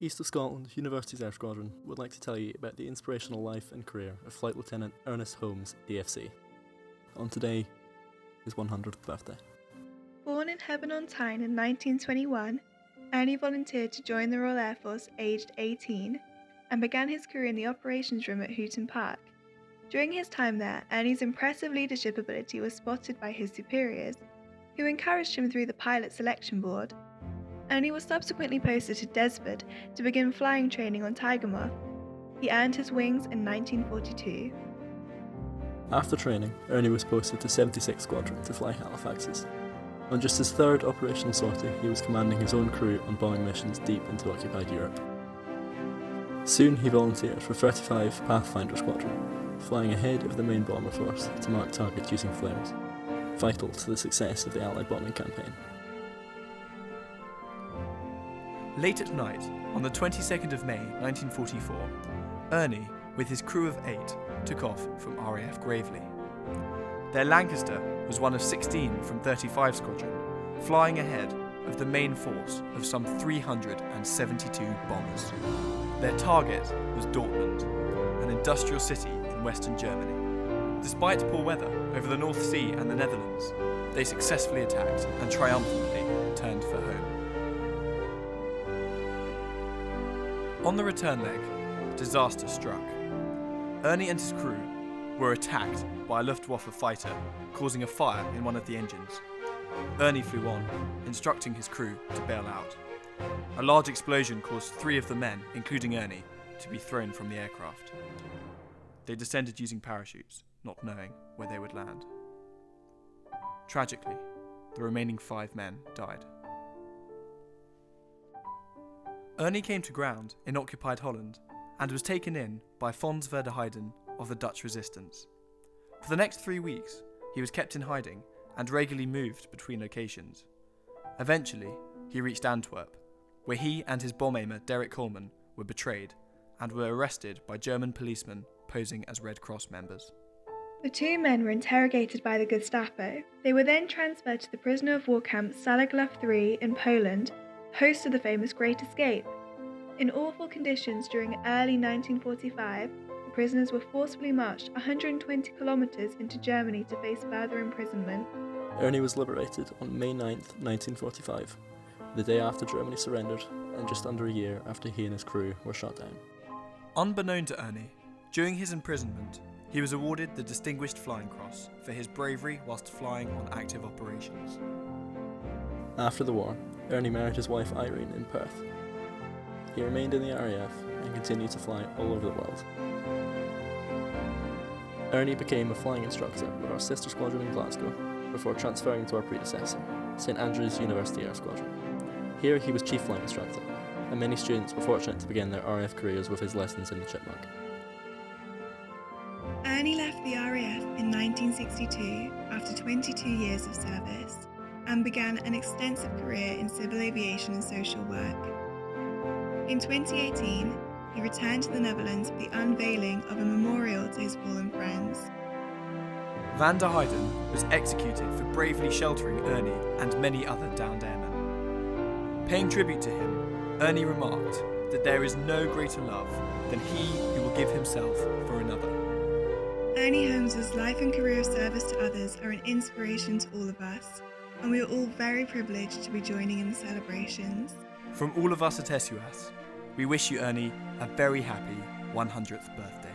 East of Scotland University's Air Squadron would like to tell you about the inspirational life and career of Flight Lieutenant Ernest Holmes, DFC. On today, his 100th birthday. Born in Hebburn-on-Tyne in 1921, Ernie volunteered to join the Royal Air Force aged 18 and began his career in the operations room at Hooton Park. During his time there, Ernie's impressive leadership ability was spotted by his superiors, who encouraged him through the pilot selection board. Ernie was subsequently posted to Desford to begin flying training on Tiger Moth. He earned his wings in 1942. After training, Ernie was posted to 76 Squadron to fly Halifaxes. On just his third operational sortie, he was commanding his own crew on bombing missions deep into occupied Europe. Soon he volunteered for 35 Pathfinder Squadron, flying ahead of the main bomber force to mark targets using flares, vital to the success of the Allied bombing campaign. Late at night, on the 22nd of May 1944, Ernie, with his crew of 8, took off from RAF Gravely. Their Lancaster was one of 16 from 35 Squadron, flying ahead of the main force of some 372 bombers. Their target was Dortmund, an industrial city in western Germany. Despite poor weather over the North Sea and the Netherlands, they successfully attacked and triumphantly returned for home. On the return leg, disaster struck. Ernie and his crew were attacked by a Luftwaffe fighter, causing a fire in one of the engines. Ernie flew on, instructing his crew to bail out. A large explosion caused 3 of the men, including Ernie, to be thrown from the aircraft. They descended using parachutes, not knowing where they would land. Tragically, the remaining 5 men died. Ernie came to ground in occupied Holland and was taken in by Fons Verderheiden of the Dutch resistance. For the next 3 weeks, he was kept in hiding and regularly moved between locations. Eventually, he reached Antwerp, where he and his bomb aimer Derek Coleman were betrayed and were arrested by German policemen posing as Red Cross members. The 2 men were interrogated by the Gestapo. They were then transferred to the prisoner of war camp Stalag 3 in Poland, host of the famous Great Escape. In awful conditions during early 1945, the prisoners were forcibly marched 120 kilometres into Germany to face further imprisonment. Ernie was liberated on May 9th, 1945, the day after Germany surrendered and just under a year after he and his crew were shot down. Unbeknown to Ernie, during his imprisonment, he was awarded the Distinguished Flying Cross for his bravery whilst flying on active operations. After the war, Ernie married his wife Irene in Perth. He remained in the RAF and continued to fly all over the world. Ernie became a flying instructor with our sister squadron in Glasgow before transferring to our predecessor, St Andrews University Air Squadron. Here he was chief flying instructor, and many students were fortunate to begin their RAF careers with his lessons in the Chipmunk. Ernie left the RAF in 1962 after 22 years of service and began an extensive career in civil aviation and social work. In 2018, he returned to the Netherlands for the unveiling of a memorial to his fallen friends. Van der Heyden was executed for bravely sheltering Ernie and many other downed airmen. Paying tribute to him, Ernie remarked that there is no greater love than he who will give himself for another. Ernie Holmes' life and career of service to others are an inspiration to all of us, and we are all very privileged to be joining in the celebrations. From all of us at ESUAS, we wish you, Ernie, a very happy 100th birthday.